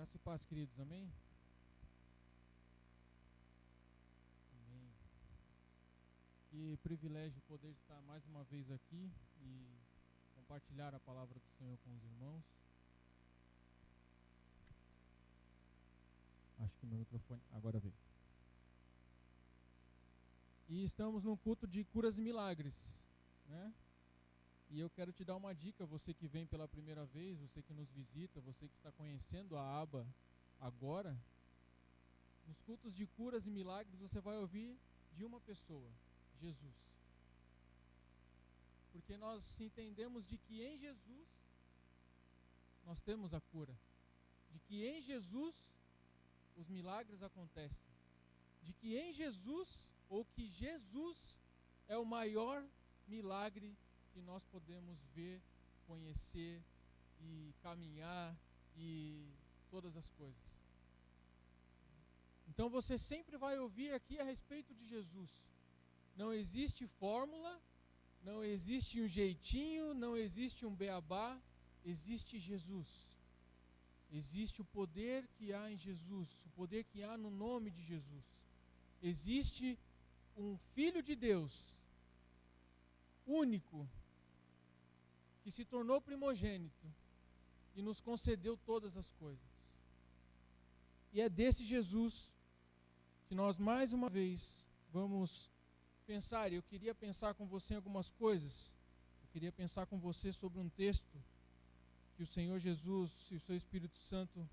Graça e paz, queridos, amém? Amém. Que privilégio poder estar mais uma vez aqui e compartilhar a palavra do Senhor com os irmãos. Acho que meu microfone agora veio. E estamos num culto de curas e milagres, né? E eu quero te dar uma dica, você que vem pela primeira vez, você que nos visita, você que está conhecendo a aba agora. Nos cultos de curas e milagres você vai ouvir de uma pessoa, Jesus. Porque nós entendemos de que em Jesus nós temos a cura. De que em Jesus os milagres acontecem. De que em Jesus, ou que Jesus é o maior milagre que nós podemos ver, conhecer e caminhar e todas as coisas. Então você sempre vai ouvir aqui a respeito de Jesus. Não existe fórmula, não existe um jeitinho, não existe um beabá, existe Jesus. Existe o poder que há em Jesus, o poder que há no nome de Jesus. Existe um Filho de Deus, único, que se tornou primogênito e nos concedeu todas as coisas. E é desse Jesus que nós mais uma vez vamos pensar. Eu queria pensar com você em algumas coisas. Eu queria pensar com você sobre um texto que o Senhor Jesus e o seu Espírito Santo,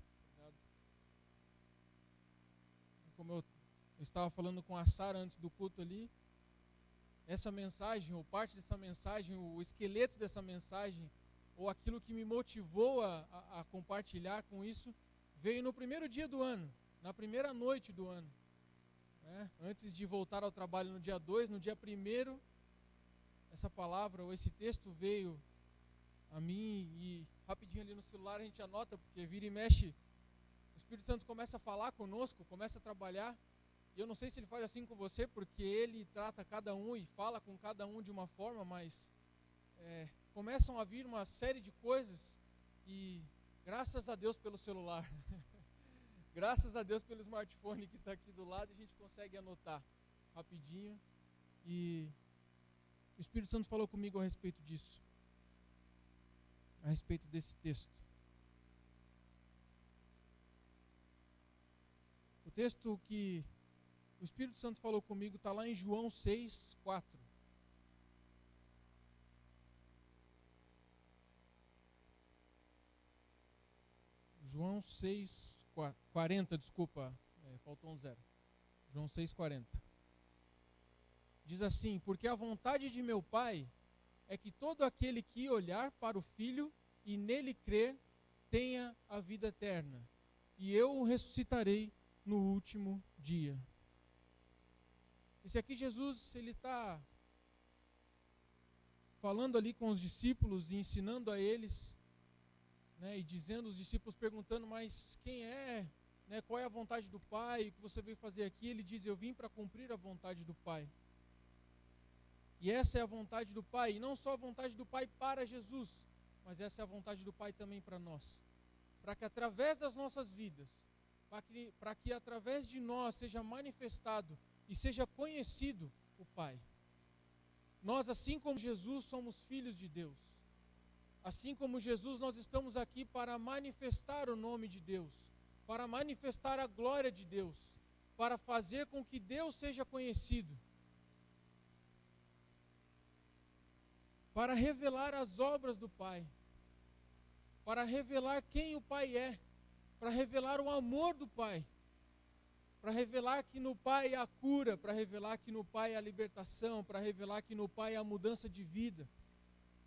como eu estava falando com a Sara antes do culto ali, essa mensagem, ou parte dessa mensagem, o esqueleto dessa mensagem, ou aquilo que me motivou a compartilhar com isso, veio no primeiro dia do ano, na primeira noite do ano. Antes de voltar ao trabalho no dia 2, no dia 1º, essa palavra, ou esse texto veio a mim, e rapidinho ali no celular a gente anota, porque vira e mexe, o Espírito Santo começa a falar conosco, começa a trabalhar. E eu não sei se ele faz assim com você, porque ele trata cada um e fala com cada um de uma forma, mas começam a vir uma série de coisas, e graças a Deus pelo celular, graças a Deus pelo smartphone que está aqui do lado, a gente consegue anotar rapidinho. E o Espírito Santo falou comigo a respeito disso, a respeito desse texto. O texto que o Espírito Santo falou comigo está lá em João 6:4. João 6:40, desculpa, faltou um zero. João 6:40. Diz assim: porque a vontade de meu Pai é que todo aquele que olhar para o Filho e nele crer tenha a vida eterna, e eu o ressuscitarei no último dia. Esse aqui Jesus, ele está falando ali com os discípulos e ensinando a eles, e dizendo, os discípulos perguntando, mas quem é, qual é a vontade do Pai, o que você veio fazer aqui? Ele diz, eu vim para cumprir a vontade do Pai. E essa é a vontade do Pai, e não só a vontade do Pai para Jesus, mas essa é a vontade do Pai também para nós. Para que através das nossas vidas, para que através de nós seja manifestado e seja conhecido o Pai. Nós, assim como Jesus, somos filhos de Deus. Assim como Jesus, nós estamos aqui para manifestar o nome de Deus, para manifestar a glória de Deus, para fazer com que Deus seja conhecido, para revelar as obras do Pai, para revelar quem o Pai é, para revelar o amor do Pai, para revelar que no Pai há cura, para revelar que no Pai há libertação, para revelar que no Pai há mudança de vida,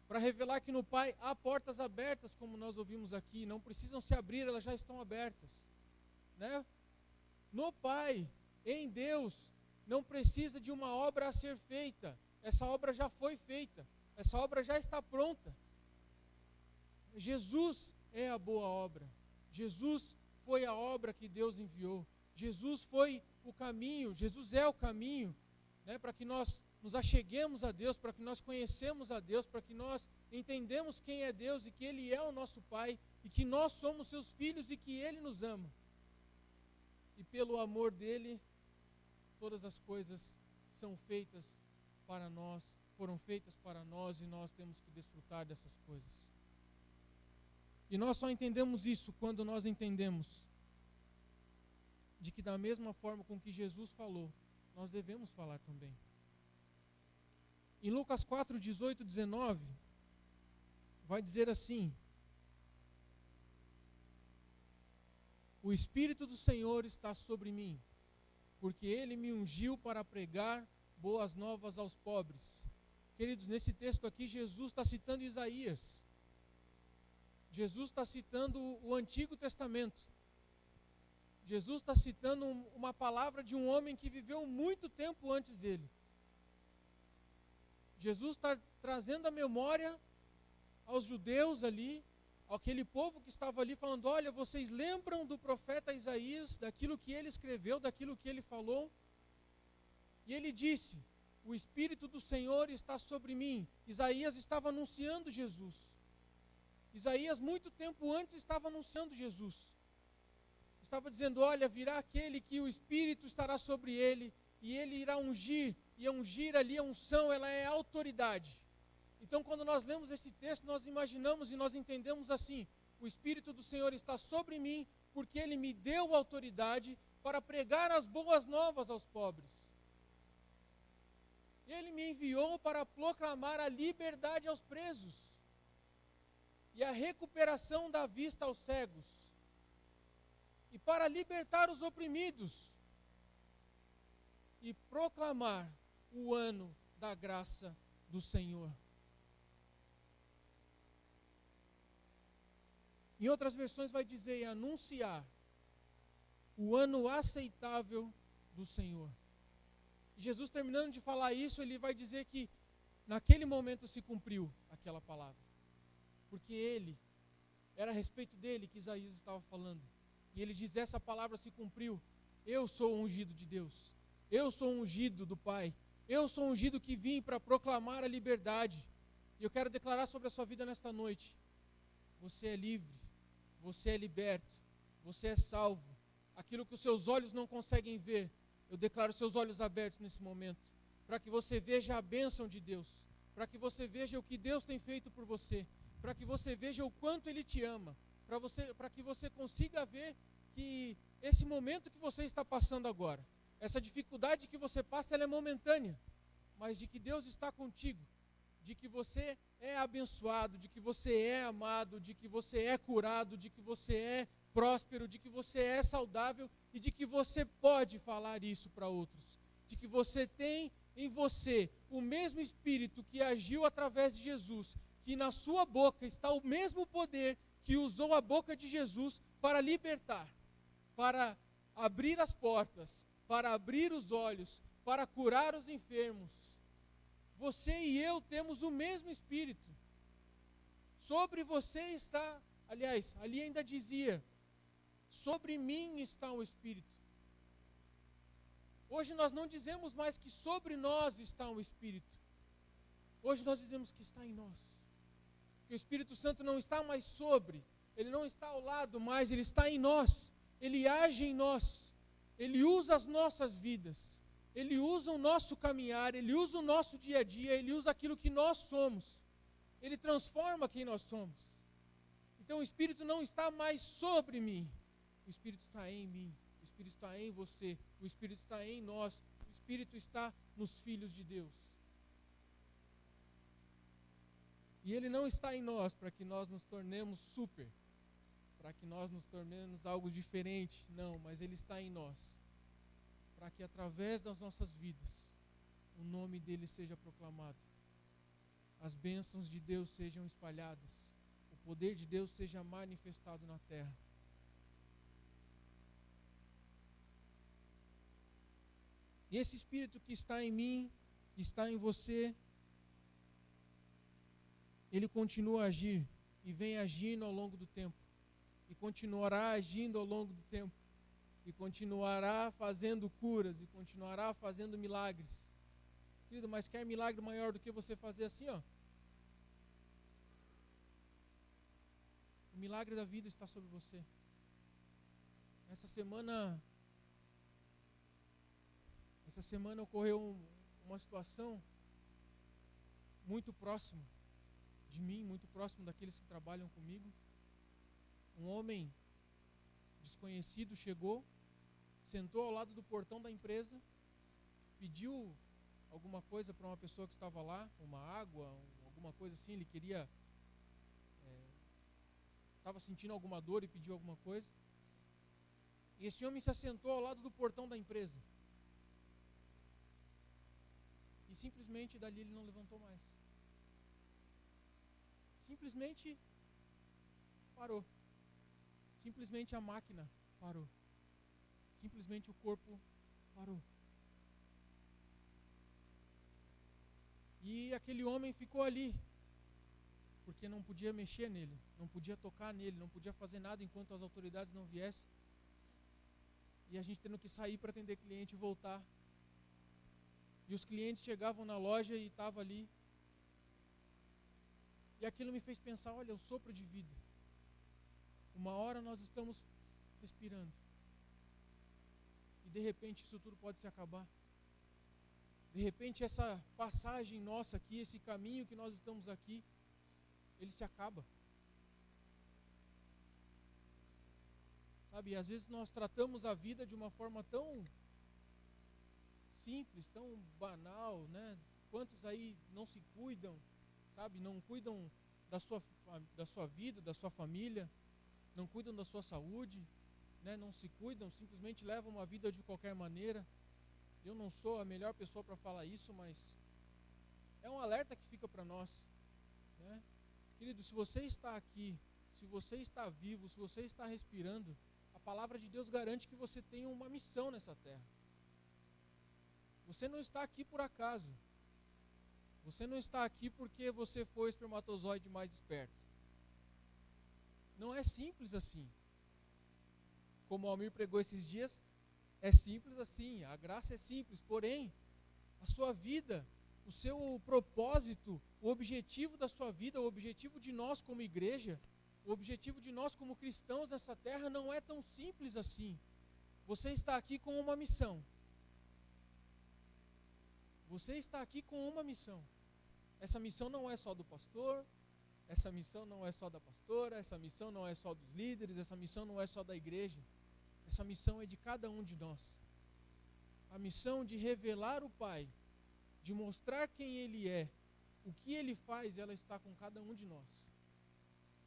para revelar que no Pai há portas abertas, como nós ouvimos aqui, não precisam se abrir, elas já estão abertas. No Pai, em Deus, não precisa de uma obra a ser feita, essa obra já foi feita, essa obra já está pronta. Jesus é a boa obra, Jesus foi a obra que Deus enviou. Jesus foi o caminho, Jesus é o caminho, para que nós nos acheguemos a Deus, para que nós conhecemos a Deus, para que nós entendemos quem é Deus e que Ele é o nosso Pai e que nós somos seus filhos e que Ele nos ama. E pelo amor dEle, todas as coisas são feitas para nós, foram feitas para nós, e nós temos que desfrutar dessas coisas. E nós só entendemos isso quando nós entendemos de que da mesma forma com que Jesus falou, nós devemos falar também. Em Lucas 4, 18, 19, vai dizer assim: o Espírito do Senhor está sobre mim, porque Ele me ungiu para pregar boas novas aos pobres. Queridos, nesse texto aqui, Jesus está citando Isaías. Jesus está citando o Antigo Testamento. Jesus está citando uma palavra de um homem que viveu muito tempo antes dele. Jesus está trazendo a memória aos judeus ali, aquele povo que estava ali, falando: olha, vocês lembram do profeta Isaías, daquilo que ele escreveu, daquilo que ele falou? E ele disse: o Espírito do Senhor está sobre mim. Isaías estava anunciando Jesus. Isaías, muito tempo antes, estava anunciando Jesus. Estava dizendo: olha, virá aquele que o Espírito estará sobre ele, e ele irá ungir, e ungir ali a unção, ela é autoridade. Então, quando nós lemos esse texto, nós imaginamos e nós entendemos assim: o Espírito do Senhor está sobre mim, porque Ele me deu autoridade para pregar as boas novas aos pobres. Ele me enviou para proclamar a liberdade aos presos e a recuperação da vista aos cegos, e para libertar os oprimidos, e proclamar o ano da graça do Senhor. Em outras versões vai dizer: anunciar o ano aceitável do Senhor. E Jesus, terminando de falar isso, ele vai dizer que naquele momento se cumpriu aquela palavra. Porque era a respeito dele que Isaías estava falando. E ele diz: essa palavra se cumpriu. Eu sou o ungido de Deus. Eu sou o ungido do Pai. Eu sou o ungido que vim para proclamar a liberdade. E eu quero declarar sobre a sua vida nesta noite: você é livre, você é liberto, você é salvo. Aquilo que os seus olhos não conseguem ver, eu declaro seus olhos abertos nesse momento, para que você veja a bênção de Deus, para que você veja o que Deus tem feito por você, para que você veja o quanto Ele te ama, para que você consiga ver que esse momento que você está passando agora, essa dificuldade que você passa, ela é momentânea, mas de que Deus está contigo, de que você é abençoado, de que você é amado, de que você é curado, de que você é próspero, de que você é saudável e de que você pode falar isso para outros, de que você tem em você o mesmo Espírito que agiu através de Jesus, que na sua boca está o mesmo poder que usou a boca de Jesus para libertar, para abrir as portas, para abrir os olhos, para curar os enfermos. Você e eu temos o mesmo Espírito. Sobre você está, aliás, ali ainda dizia: sobre mim está o Espírito. Hoje nós não dizemos mais que sobre nós está o Espírito. Hoje nós dizemos que está em nós. Que o Espírito Santo não está mais sobre, ele não está ao lado, mas ele está em nós. Ele age em nós. Ele usa as nossas vidas. Ele usa o nosso caminhar, ele usa o nosso dia a dia, ele usa aquilo que nós somos. Ele transforma quem nós somos. Então o Espírito não está mais sobre mim. O Espírito está em mim. O Espírito está em você. O Espírito está em nós. O Espírito está nos filhos de Deus. E ele não está em nós para que nós nos tornemos super, para que nós nos tornemos algo diferente. Não, mas ele está em nós, para que através das nossas vidas o nome dele seja proclamado, as bênçãos de Deus sejam espalhadas, o poder de Deus seja manifestado na terra. E esse Espírito que está em mim, que está em você, ele continua a agir e vem agindo ao longo do tempo, e continuará agindo ao longo do tempo, e continuará fazendo curas, e continuará fazendo milagres. Querido, mas quer milagre maior do que você fazer assim, ó? O milagre da vida está sobre você. Essa semana ocorreu uma situação muito próxima de mim, muito próximo daqueles que trabalham comigo. Um homem desconhecido chegou, sentou ao lado do portão da empresa, pediu alguma coisa para uma pessoa que estava lá, uma água, alguma coisa assim, ele queria, estava sentindo alguma dor e pediu alguma coisa. E esse homem se assentou ao lado do portão da empresa. E simplesmente dali ele não levantou mais. Simplesmente parou. Simplesmente a máquina parou. Simplesmente o corpo parou. E aquele homem ficou ali, porque não podia mexer nele, não podia tocar nele, não podia fazer nada enquanto as autoridades não viessem. E a gente tendo que sair para atender cliente e voltar. E os clientes chegavam na loja e estavam ali. E aquilo me fez pensar, olha, o sopro de vida. Uma hora nós estamos respirando. E de repente isso tudo pode se acabar. De repente essa passagem nossa aqui, esse caminho que nós estamos aqui, ele se acaba. Sabe, às vezes nós tratamos a vida de uma forma tão simples, tão banal, né? Quantos aí não se cuidam, sabe? Não cuidam da sua vida, da sua família, não cuidam da sua saúde, né? Não se cuidam, simplesmente levam uma vida de qualquer maneira. Eu não sou a melhor pessoa para falar isso, mas é um alerta que fica para nós, né? Querido, se você está aqui, se você está vivo, se você está respirando, a palavra de Deus garante que você tem uma missão nessa terra. Você não está aqui por acaso. Você não está aqui porque você foi o espermatozoide mais esperto. Não é simples assim. Como o Almir pregou esses dias, é simples assim, a graça é simples, porém, a sua vida, o seu propósito, o objetivo da sua vida, o objetivo de nós como igreja, o objetivo de nós como cristãos nessa terra não é tão simples assim. Você está aqui com uma missão. Você está aqui com uma missão. Essa missão não é só do pastor, essa missão não é só da pastora, essa missão não é só dos líderes, essa missão não é só da igreja. Essa missão é de cada um de nós. A missão de revelar o Pai, de mostrar quem Ele é, o que Ele faz, ela está com cada um de nós.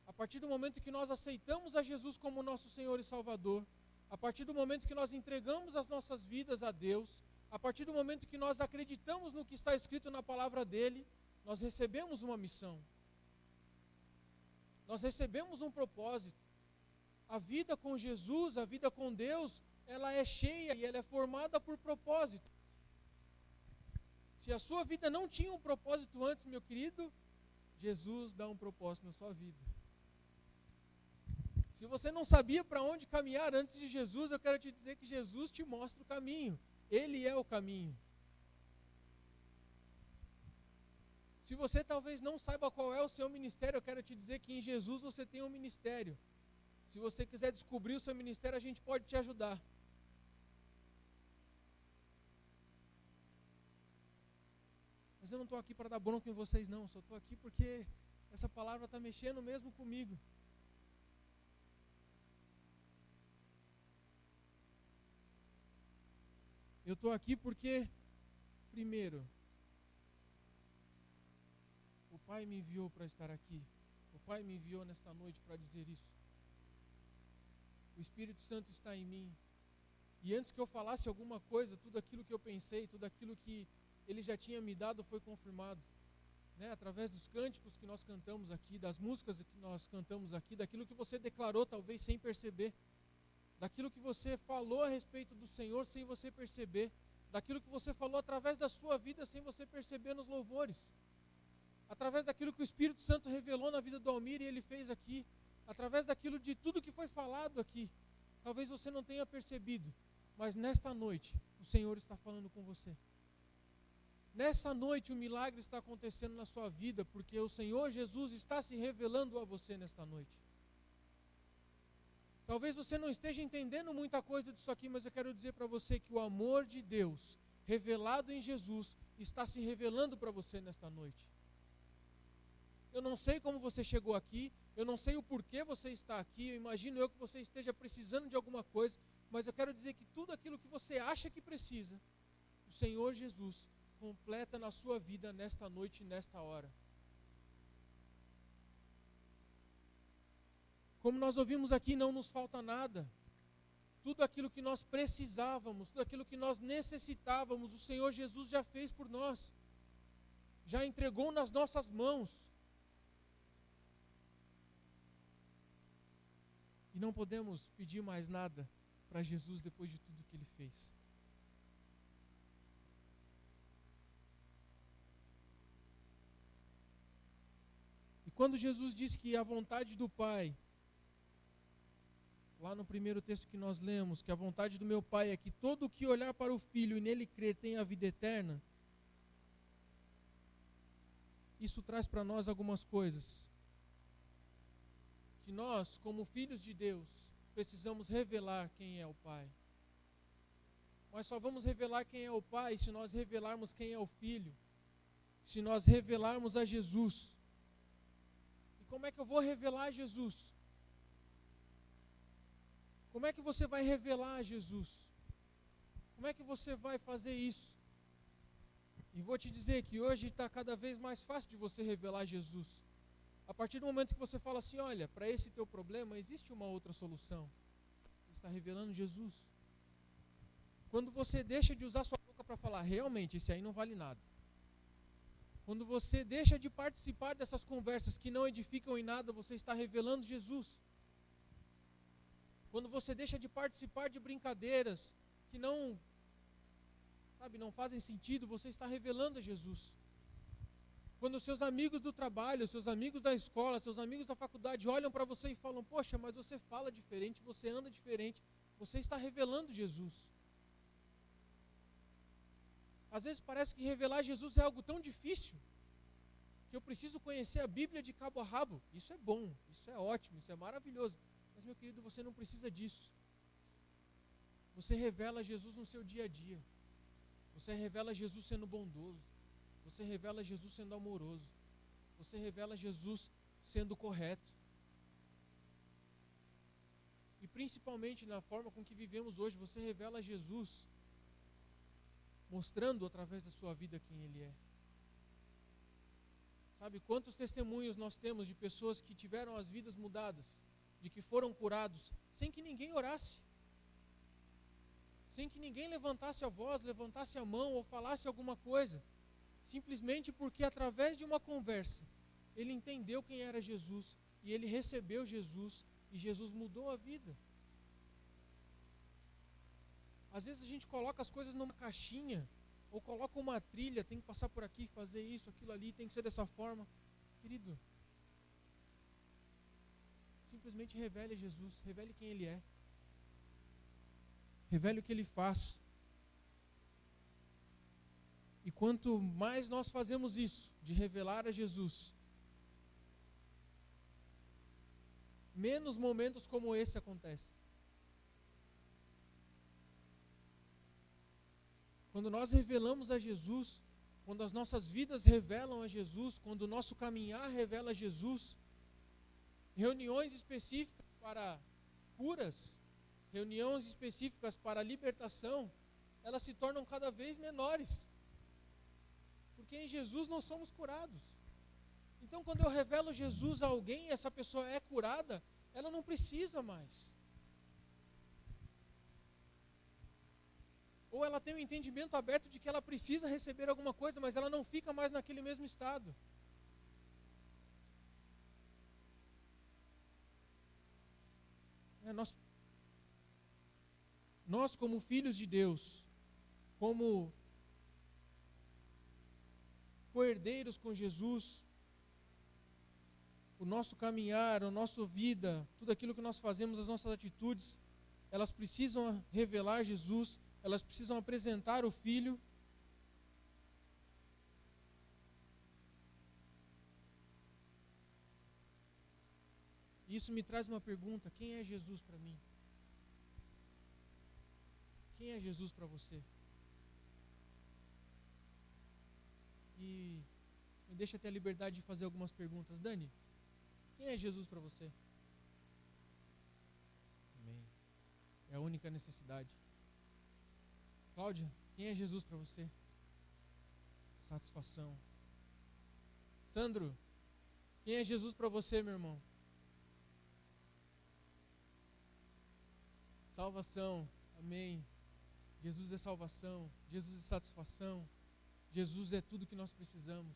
A partir do momento que nós aceitamos a Jesus como nosso Senhor e Salvador, a partir do momento que nós entregamos as nossas vidas a Deus, a partir do momento que nós acreditamos no que está escrito na palavra dEle, nós recebemos uma missão. Nós recebemos um propósito. A vida com Jesus, a vida com Deus, ela é cheia e ela é formada por propósito. Se a sua vida não tinha um propósito antes, meu querido, Jesus dá um propósito na sua vida. Se você não sabia para onde caminhar antes de Jesus, eu quero te dizer que Jesus te mostra o caminho. Ele é o caminho. Se você talvez não saiba qual é o seu ministério, eu quero te dizer que em Jesus você tem um ministério. Se você quiser descobrir o seu ministério, a gente pode te ajudar. Mas eu não estou aqui para dar bronca em vocês não, só estou aqui porque essa palavra está mexendo mesmo comigo. Eu estou aqui porque, primeiro, o Pai me enviou para estar aqui. O Pai me enviou nesta noite para dizer isso. O Espírito Santo está em mim. E antes que eu falasse alguma coisa, tudo aquilo que eu pensei, tudo aquilo que Ele já tinha me dado foi confirmado. Né? Através dos cânticos que nós cantamos aqui, das músicas que nós cantamos aqui, daquilo que você declarou talvez sem perceber. Daquilo que você falou a respeito do Senhor sem você perceber. Daquilo que você falou através da sua vida sem você perceber nos louvores. Através daquilo que o Espírito Santo revelou na vida do Almir e ele fez aqui. Através daquilo de tudo que foi falado aqui. Talvez você não tenha percebido, mas nesta noite o Senhor está falando com você. Nessa noite o milagre está acontecendo na sua vida, porque o Senhor Jesus está se revelando a você nesta noite. Talvez você não esteja entendendo muita coisa disso aqui, mas eu quero dizer para você que o amor de Deus, revelado em Jesus, está se revelando para você nesta noite. Eu não sei como você chegou aqui, eu não sei o porquê você está aqui, eu imagino eu que você esteja precisando de alguma coisa, mas eu quero dizer que tudo aquilo que você acha que precisa, o Senhor Jesus completa na sua vida nesta noite e nesta hora. Como nós ouvimos aqui, não nos falta nada. Tudo aquilo que nós precisávamos, tudo aquilo que nós necessitávamos, o Senhor Jesus já fez por nós. Já entregou nas nossas mãos. E não podemos pedir mais nada para Jesus depois de tudo que Ele fez. E quando Jesus disse que a vontade do Pai, lá no primeiro texto que nós lemos, que a vontade do meu Pai é que todo o que olhar para o Filho e nele crer tenha a vida eterna, isso traz para nós algumas coisas. Que nós, como filhos de Deus, precisamos revelar quem é o Pai. Mas só vamos revelar quem é o Pai se nós revelarmos quem é o Filho, se nós revelarmos a Jesus. E como é que eu vou revelar a Jesus? Como é que você vai revelar a Jesus? Como é que você vai fazer isso? E vou te dizer que hoje está cada vez mais fácil de você revelar Jesus. A partir do momento que você fala assim, olha, para esse teu problema existe uma outra solução. Você está revelando Jesus. Quando você deixa de usar sua boca para falar, realmente, esse aí não vale nada. Quando você deixa de participar dessas conversas que não edificam em nada, você está revelando Jesus. Quando você deixa de participar de brincadeiras que não fazem sentido, você está revelando a Jesus. Quando os seus amigos do trabalho, seus amigos da escola, seus amigos da faculdade olham para você e falam, poxa, mas você fala diferente, você anda diferente, você está revelando Jesus. Às vezes parece que revelar Jesus é algo tão difícil, que eu preciso conhecer a Bíblia de cabo a rabo. Isso é bom, isso é ótimo, isso é maravilhoso. Mas, meu querido, você não precisa disso. Você revela Jesus no seu dia a dia. Você revela Jesus sendo bondoso. Você revela Jesus sendo amoroso. Você revela Jesus sendo correto. E principalmente na forma com que vivemos hoje, você revela Jesus mostrando através da sua vida quem Ele é. Sabe quantos testemunhos nós temos de pessoas que tiveram as vidas mudadas, de que foram curados, sem que ninguém orasse, sem que ninguém levantasse a voz, levantasse a mão ou falasse alguma coisa, simplesmente porque através de uma conversa, ele entendeu quem era Jesus, e ele recebeu Jesus, e Jesus mudou a vida. Às vezes a gente coloca as coisas numa caixinha, ou coloca uma trilha, tem que passar por aqui, fazer isso, aquilo ali, tem que ser dessa forma. Querido, simplesmente revele a Jesus, revele quem Ele é. Revele o que Ele faz. E quanto mais nós fazemos isso, de revelar a Jesus, menos momentos como esse acontecem. Quando nós revelamos a Jesus, quando as nossas vidas revelam a Jesus, quando o nosso caminhar revela a Jesus, reuniões específicas para curas, reuniões específicas para libertação, elas se tornam cada vez menores. Porque em Jesus nós somos curados. Então quando eu revelo Jesus a alguém e essa pessoa é curada, ela não precisa mais. Ou ela tem um entendimento aberto de que ela precisa receber alguma coisa, mas ela não fica mais naquele mesmo estado. Nós como filhos de Deus, como co-herdeiros com Jesus, o nosso caminhar, a nossa vida, tudo aquilo que nós fazemos, as nossas atitudes, elas precisam revelar Jesus, elas precisam apresentar o Filho. Isso me traz uma pergunta: quem é Jesus para mim? Quem é Jesus para você? E me deixa ter a liberdade de fazer algumas perguntas. Dani, quem é Jesus para você? Amém. É a única necessidade. Cláudia, quem é Jesus para você? Satisfação. Sandro, quem é Jesus para você, meu irmão? Salvação. Amém. Jesus é salvação. Jesus é satisfação. Jesus é tudo que nós precisamos.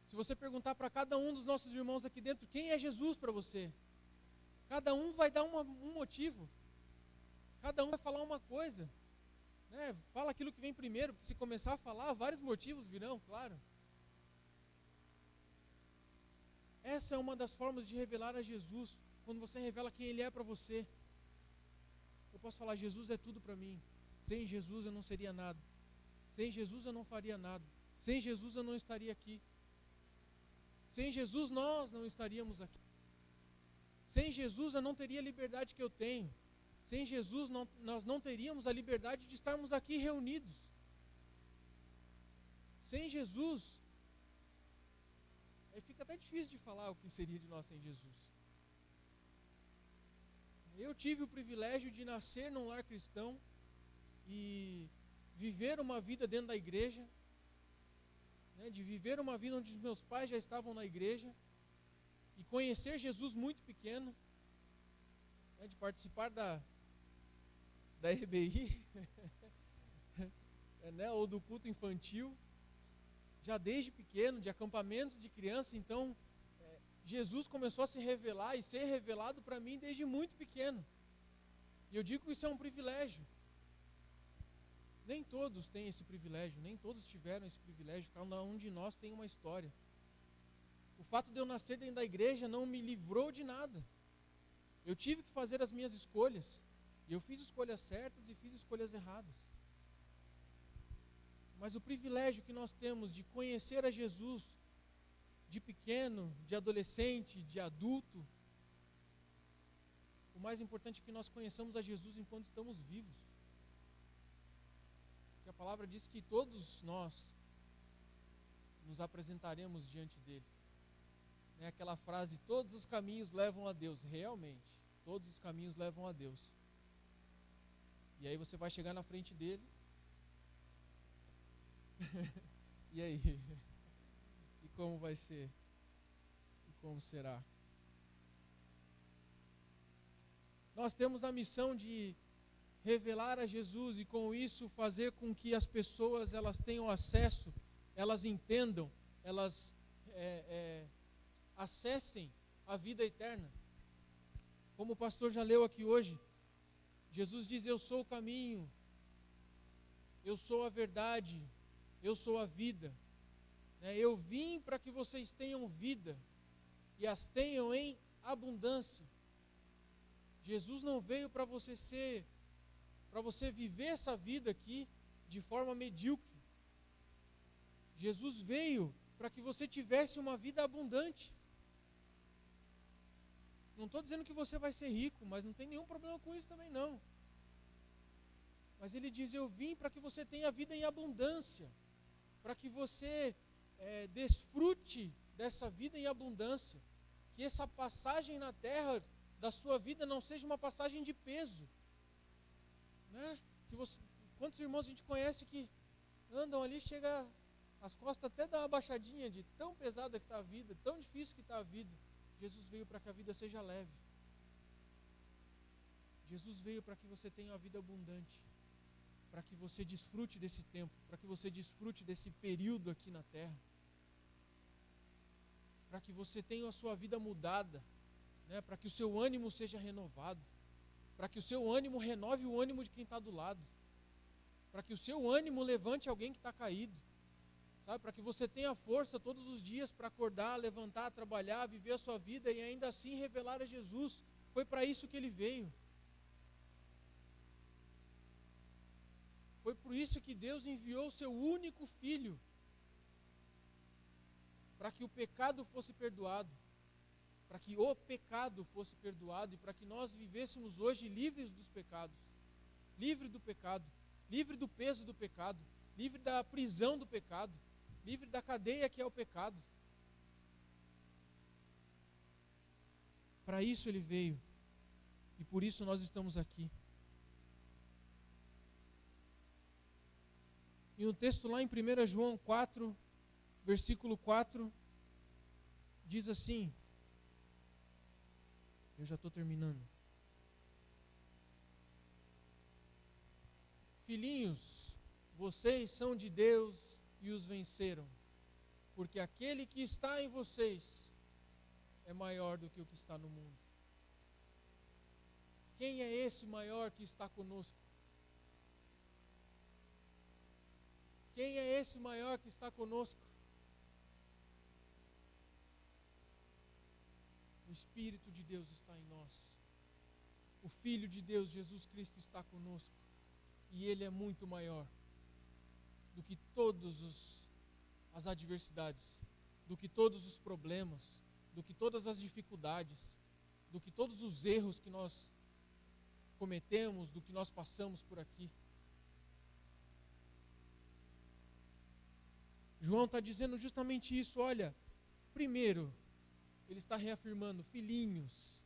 Se você perguntar para cada um dos nossos irmãos aqui dentro, quem é Jesus para você? Cada um vai dar um motivo. Cada um vai falar uma coisa. Né? Fala aquilo que vem primeiro, porque se começar a falar, vários motivos virão, claro. Essa é uma das formas de revelar a Jesus, quando você revela quem Ele é para você. Eu posso falar, Jesus é tudo para mim. Sem Jesus eu não seria nada. Sem Jesus eu não faria nada. Sem Jesus eu não estaria aqui. Sem Jesus nós não estaríamos aqui. Sem Jesus eu não teria a liberdade que eu tenho. Sem Jesus nós não teríamos a liberdade de estarmos aqui reunidos. Sem Jesus, aí fica até difícil de falar o que seria de nós sem Jesus. Eu tive o privilégio de nascer num lar cristão e viver uma vida dentro da igreja, né, de viver uma vida onde os meus pais já estavam na igreja e conhecer Jesus muito pequeno, né, de participar da RBI, né, ou do culto infantil, já desde pequeno, de acampamentos de criança. Então, Jesus começou a se revelar e ser revelado para mim desde muito pequeno. E eu digo que isso é um privilégio. Nem todos têm esse privilégio, nem todos tiveram esse privilégio, cada um de nós tem uma história. O fato de eu nascer dentro da igreja não me livrou de nada. Eu tive que fazer as minhas escolhas, e eu fiz escolhas certas e fiz escolhas erradas. Mas o privilégio que nós temos de conhecer a Jesus, de pequeno, de adolescente, de adulto, o mais importante é que nós conheçamos a Jesus enquanto estamos vivos. Porque a palavra diz que todos nós nos apresentaremos diante dele. É aquela frase, todos os caminhos levam a Deus. Realmente, todos os caminhos levam a Deus. E aí você vai chegar na frente dele. E aí? E como vai ser? E como será? Nós temos a missão de revelar a Jesus e com isso fazer com que as pessoas elas tenham acesso, elas entendam, elas acessem a vida eterna. Como o pastor já leu aqui hoje, Jesus diz: eu sou o caminho, eu sou a verdade, eu sou a vida. Eu vim para que vocês tenham vida e as tenham em abundância. Jesus não veio para você viver essa vida aqui de forma medíocre. Jesus veio para que você tivesse uma vida abundante. Não estou dizendo que você vai ser rico, mas não tem nenhum problema com isso também não. Mas ele diz: eu vim para que você tenha vida em abundância, para que você desfrute dessa vida em abundância, que essa passagem na terra da sua vida não seja uma passagem de peso, né? Quantos irmãos a gente conhece que andam ali, chega as costas até dá uma baixadinha de tão pesada que está a vida, tão difícil que está a vida. Jesus veio para que a vida seja leve. Jesus veio para que você tenha uma vida abundante, para que você desfrute desse tempo, para que você desfrute desse período aqui na terra, para que você tenha a sua vida mudada, né? Para que o seu ânimo seja renovado, para que o seu ânimo renove o ânimo de quem está do lado, para que o seu ânimo levante alguém que está caído, sabe? Para que você tenha força todos os dias para acordar, levantar, trabalhar, viver a sua vida e ainda assim revelar a Jesus. Foi para isso que ele veio. Foi por isso que Deus enviou o seu único filho, para que o pecado fosse perdoado, para que o pecado fosse perdoado e para que nós vivêssemos hoje livres dos pecados, livre do pecado, livre do peso do pecado, livre da prisão do pecado, livre da cadeia que é o pecado. Para isso ele veio e por isso nós estamos aqui. E um texto lá em 1 João 4, versículo 4, diz assim, eu já estou terminando. Filhinhos, vocês são de Deus e os venceram, porque aquele que está em vocês é maior do que o que está no mundo. Quem é esse maior que está conosco? Quem é esse maior que está conosco? O Espírito de Deus está em nós. O Filho de Deus, Jesus Cristo, está conosco. E Ele é muito maior do que todas as adversidades, do que todos os problemas, do que todas as dificuldades, do que todos os erros que nós cometemos, do que nós passamos por aqui. João está dizendo justamente isso. Olha, primeiro, ele está reafirmando, filhinhos,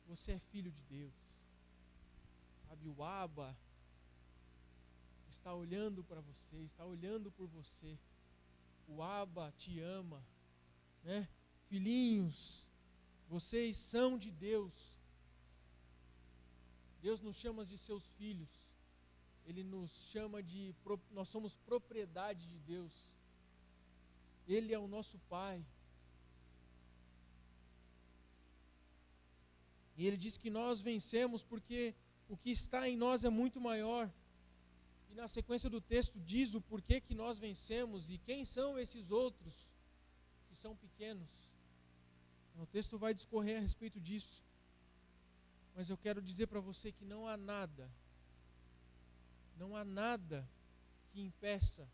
você é filho de Deus. Sabe, o Abba está olhando para você, está olhando por você. O Abba te ama, né? Filhinhos, vocês são de Deus. Deus nos chama de seus filhos. Ele nos chama nós somos propriedade de Deus. Ele é o nosso Pai. E Ele diz que nós vencemos porque o que está em nós é muito maior. E na sequência do texto diz o porquê que nós vencemos e quem são esses outros que são pequenos. O texto vai discorrer a respeito disso. Mas eu quero dizer para você que não há nada que impeça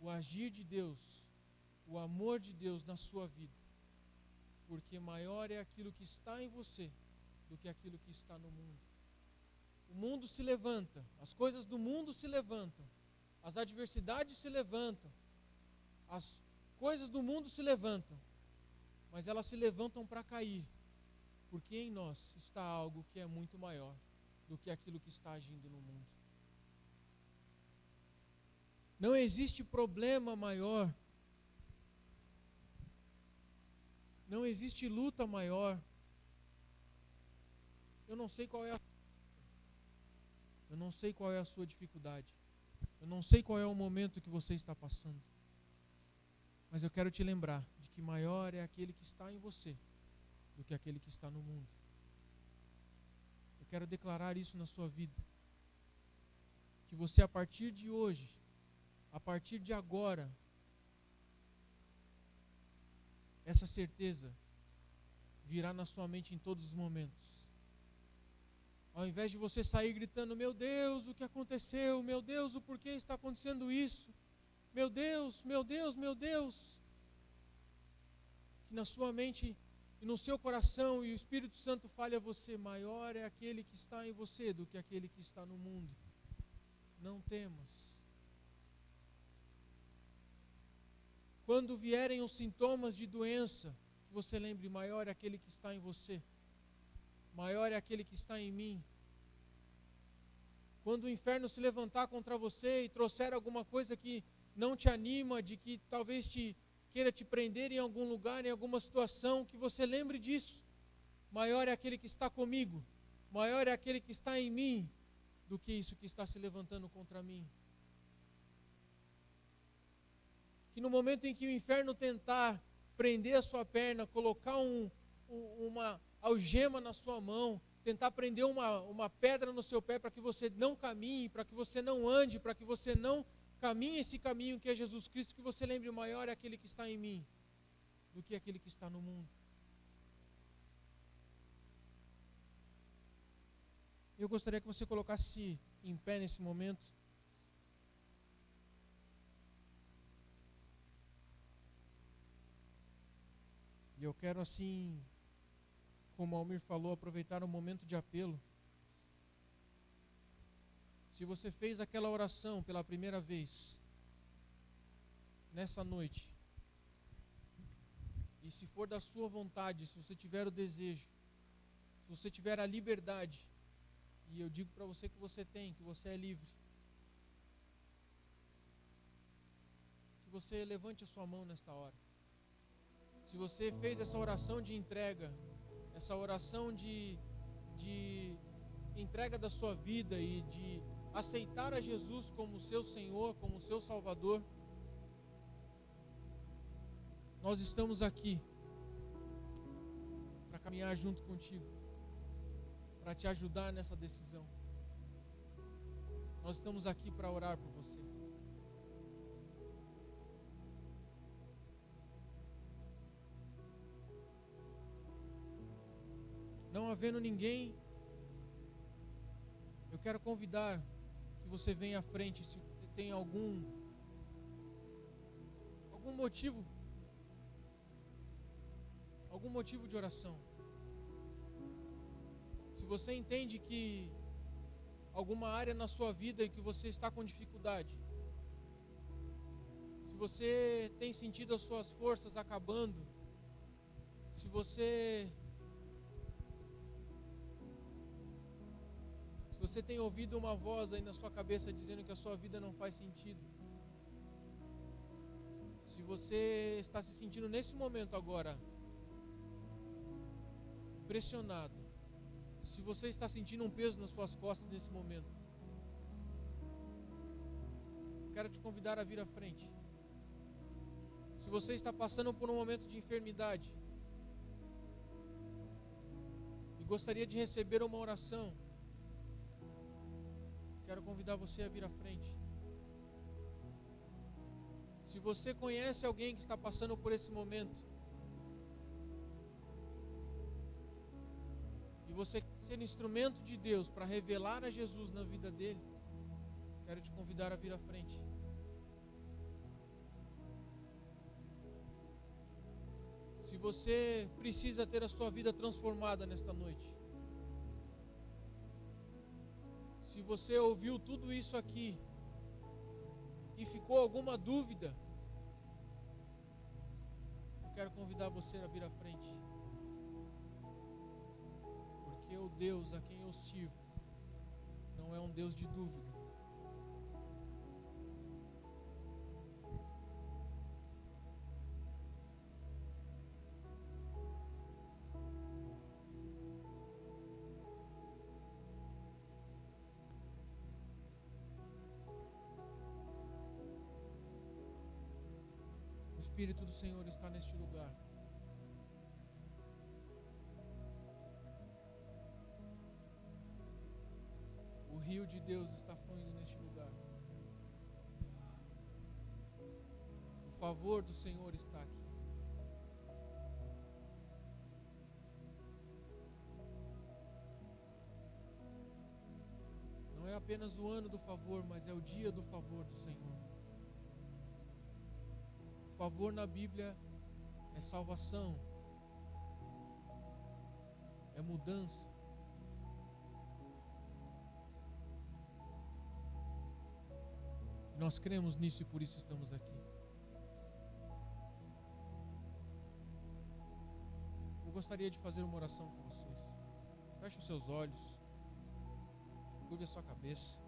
o agir de Deus, o amor de Deus na sua vida. Porque maior é aquilo que está em você do que aquilo que está no mundo. O mundo se levanta, as coisas do mundo se levantam, as adversidades se levantam, as coisas do mundo se levantam, mas elas se levantam para cair, porque em nós está algo que é muito maior do que aquilo que está agindo no mundo. Não existe problema maior, não existe luta maior. Eu não sei qual é a sua dificuldade. Eu não sei qual é o momento que você está passando. Mas eu quero te lembrar de que maior é aquele que está em você do que aquele que está no mundo. Eu quero declarar isso na sua vida. Que você, a partir de hoje, a partir de agora, essa certeza virá na sua mente em todos os momentos. Ao invés de você sair gritando, meu Deus, o que aconteceu? Meu Deus, o porquê está acontecendo isso? Meu Deus, meu Deus, meu Deus. Que na sua mente e no seu coração e o Espírito Santo fale a você, maior é aquele que está em você do que aquele que está no mundo. Não temas. Quando vierem os sintomas de doença, que você lembre, maior é aquele que está em você. Maior é aquele que está em mim. Quando o inferno se levantar contra você e trouxer alguma coisa que não te anima, de que talvez queira te prender em algum lugar, em alguma situação, que você lembre disso. Maior é aquele que está comigo. Maior é aquele que está em mim do que isso que está se levantando contra mim. Que no momento em que o inferno tentar prender a sua perna, colocar uma algema na sua mão, tentar prender uma pedra no seu pé para que você não caminhe, para que você não ande, para que você não caminhe esse caminho que é Jesus Cristo, que você lembre, maior é aquele que está em mim do que aquele que está no mundo. Eu gostaria que você colocasse em pé nesse momento. E eu quero, assim, como o Almir falou, aproveitar um momento de apelo. Se você fez aquela oração pela primeira vez, nessa noite, e se for da sua vontade, se você tiver o desejo, se você tiver a liberdade, e eu digo para você que você tem, que você é livre, que você levante a sua mão nesta hora. Se você fez essa oração de entrega, essa oração de entrega da sua vida e de aceitar a Jesus como seu Senhor, como seu Salvador, nós estamos aqui para caminhar junto contigo, para te ajudar nessa decisão. Nós estamos aqui para orar por você. Não havendo ninguém, eu quero convidar que você venha à frente, se você tem algum motivo de oração. Se você entende que alguma área na sua vida em que você está com dificuldade, se você tem sentido as suas forças acabando, se você tem ouvido uma voz aí na sua cabeça dizendo que a sua vida não faz sentido, se você está se sentindo nesse momento agora pressionado, se você está sentindo um peso nas suas costas nesse momento, quero te convidar a vir à frente. Se você está passando por um momento de enfermidade e gostaria de receber uma oração, quero convidar você a vir à frente. Se você conhece alguém que está passando por esse momento e você quer ser instrumento de Deus para revelar a Jesus na vida dele, quero te convidar a vir à frente. Se você precisa ter a sua vida transformada nesta noite, se você ouviu tudo isso aqui e ficou alguma dúvida, eu quero convidar você a vir à frente. Porque o Deus a quem eu sirvo não é um Deus de dúvida. O Espírito do Senhor está neste lugar. O rio de Deus está fluindo neste lugar. O favor do Senhor está aqui. Não é apenas o ano do favor, mas é o dia do favor do Senhor. O favor na Bíblia é salvação, é mudança. Nós cremos nisso e por isso estamos aqui. Eu gostaria de fazer uma oração com vocês. Feche os seus olhos, curve a sua cabeça.